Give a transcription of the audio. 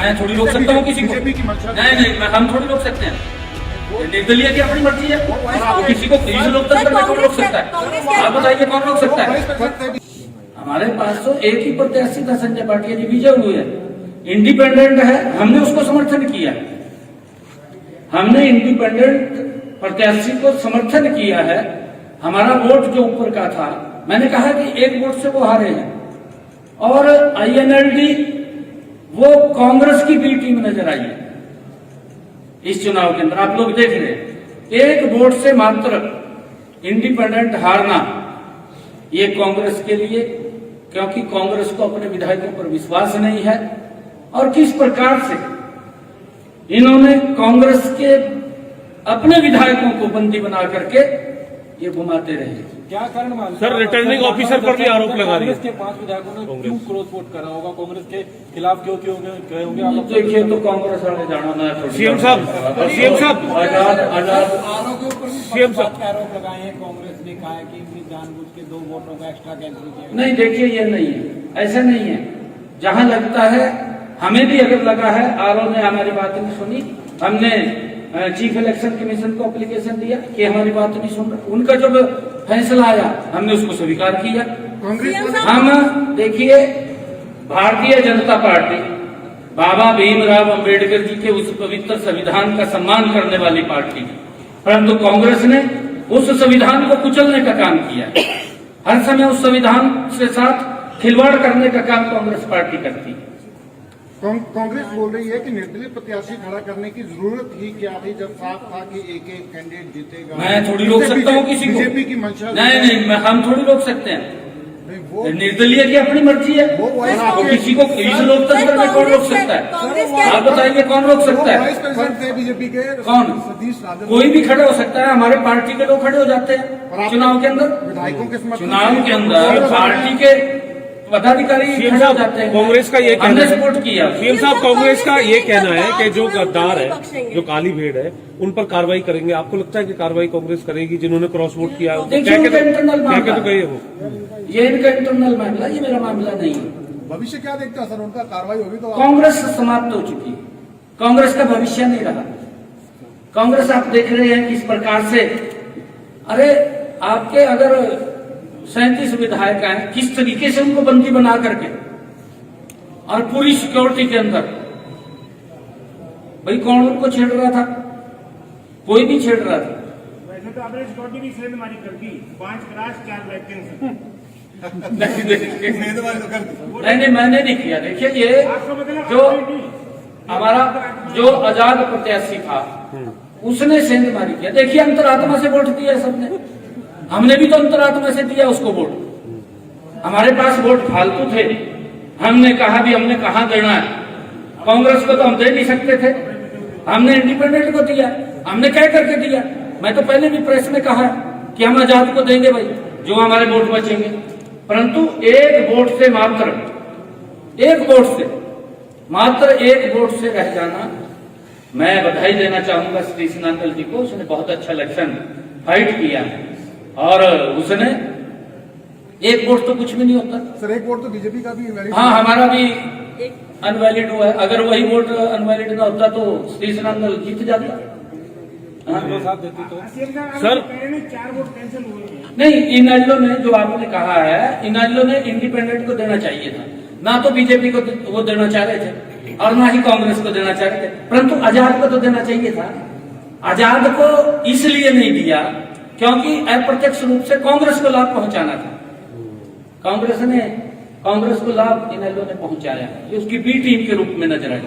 मैं थोड़ी रोक सकता हूँ किसी को? नहीं, हम थोड़ी रोक सकते हैं। निर्दलीय की अपनी मर्जी है, किसी को इस लोकतंत्र में कौन रोक सकता है? आप बताइए कौन रोक सकता है? हमारे पास तो एक ही प्रत्याशी था, संजय पाटिल जी विजय हुए हैं, इंडिपेंडेंट है, हमने उसको समर्थन किया। हमने इंडिपेंडेंट प्रत्याशी को समर्थन किया है। हमारा वोट जो ऊपर का था, मैंने कहा कि एक वोट से वो हारे हैं। और INLD वो कांग्रेस की बी टीम नजर आई है इस चुनाव के अंदर। आप लोग देख रहे हैं, एक वोट से मात्र इंडिपेंडेंट हारना ये कांग्रेस के लिए, क्योंकि कांग्रेस को अपने विधायकों पर विश्वास नहीं है। और किस प्रकार से इन्होंने कांग्रेस के अपने विधायकों को बंदी बना करके ये घुमाते रहे। क्या कारण मालूम सर, रिटर्निंग ऑफिसर पर भी आरोप लगा रही है। कांग्रेस के 5 विधायकों ने क्यों क्रॉस वोट करा होगा, कांग्रेस के खिलाफ क्यों क्यों गए होंगे? आप देखिए, तो कांग्रेस वाले जाना ना। सीएम साहब आजाद सीएम साहब आरोप लगाए हैं, कांग्रेस ने कहा है कि जानबूझ के 2 वोटों का एक्स्ट्रा कैंसिल किया। नहीं, देखिए ये नहीं है, ऐसा नहीं है। जहां लगता है, हमें भी अगर लगा है, आरओ ने हमारी बात नहीं सुनी, हमने चीफ इलेक्शन कमीशन को एप्लीकेशन दिया कि हमारी बात नहीं सुन रहा। उनका जब फैसला आया, हमने उसको स्वीकार किया। हम देखिए, भारतीय जनता पार्टी बाबा भीमराव अंबेडकर जी के उस पवित्र संविधान का सम्मान करने वाली पार्टी है, परंतु कांग्रेस ने उस संविधान को कुचलने का काम किया। हर समय उस संविधान के साथ खिलवाड़ करने का काम कांग्रेस पार्टी करती है। कांग्रेस बोल रही है कि निर्दलीय प्रत्याशी खड़ा करने की जरूरत ही क्या थी, जब साफ था कि एक कैंडिडेट जीतेगा। मैं थोड़ी रोक सकता हूँ किसी को? बीजेपी की मंशा नहीं, हम थोड़ी रोक सकते हैं। निर्दलीय की अपनी मर्जी है, वो किसी को इस लोकतंत्र में कौन रोक सकता है? आप बताइए कौन रोक सकता है? बीजेपी के कौन? सतीश राजन। कोई भी खड़े हो सकता है, हमारे पार्टी के लोग खड़े हो जाते हैं चुनाव के अंदर। विधायकों के चुनाव के अंदर पार्टी के पदाधिकारी खड़े हो जाते हैं। कांग्रेस का ये हमने सपोर्ट किया। सीएम साहब, कांग्रेस का ये कहना है कि जो गद्दार है, जो काली भेड़ है, उन पर कार्रवाई करेंगे। आपको लगता है कि कार्रवाई कांग्रेस करेगी जिन्होंने क्रॉस वोट किया? देखिए, उनका इंटरनल मामला, तो कहिए वो ये इनका इंटरनल मामला, ये मेरा मामला नहीं है। भविष्य क्या देखता है सर, उनका कार्रवाई होगी तो? कांग्रेस समाप्त हो चुकी है, कांग्रेस का भविष्य नहीं रहा। कांग्रेस आप देख रहे हैं किस प्रकार से, अरे आपके अगर 37 विधायक हैं, किस तरीके से उनको बंदी बना करके और पूरी सिक्योरिटी के अंदर, भाई कौन उनको छेड़ रहा था? कोई नहीं छेड़ रहा था। वैसे तो आपने सिक्योरिटी की सेंधमारी कर दी, 5 क्रास 4 वैकेंसी। नहीं, मैंने नहीं किया। देखिए, ये जो हमारा जो आजाद प्रत्याशी था, उसने सेंधमारी किया। देखिए, अंतरात्मा से वोट दिया सबने, हमने भी तो अंतरात्मा से दिया उसको वोट। हमारे पास वोट फालतू थे, हमने कहा भी हमने कहां देना है। कांग्रेस को तो हम दे नहीं सकते थे, हमने इंडिपेंडेंट को दिया। हमने कह करके दिया, मैं तो पहले भी प्रेस में कहा कि हम आजाद को देंगे भाई, जो हमारे वोट बचेंगे। परंतु एक वोट से मात्र एक वोट से रह जाना, मैं बधाई देना चाहूंगा श्री सिनातल जी को। उसने बहुत अच्छा इलेक्शन फाइट किया है और उसने एक वोट तो कुछ भी नहीं होता सर। एक वोट तो बीजेपी का भी इनवैलिड। हाँ, हमारा भी अनवैलिड हुआ है। अगर वही वोट अनवैलिड ना होता तो श्री सिनातल जीत जाता। सर, 4 वोट कैंसिल हुए हैं। नहीं, इनेलो ने, जो आपने कहा है, इनेलो ने इंडिपेंडेंट को देना चाहिए था। ना तो बीजेपी को वो देना चाह रहे थे और ना ही कांग्रेस को देना चाह रहे थे, परंतु आजाद को तो देना चाहिए था। आजाद को इसलिए नहीं दिया क्योंकि अप्रत्यक्ष रूप से कांग्रेस को लाभ पहुंचाना था। कांग्रेस को लाभ इनेलो ने पहुंचाया, ये उसकी बी टीम के रूप में नजर आई।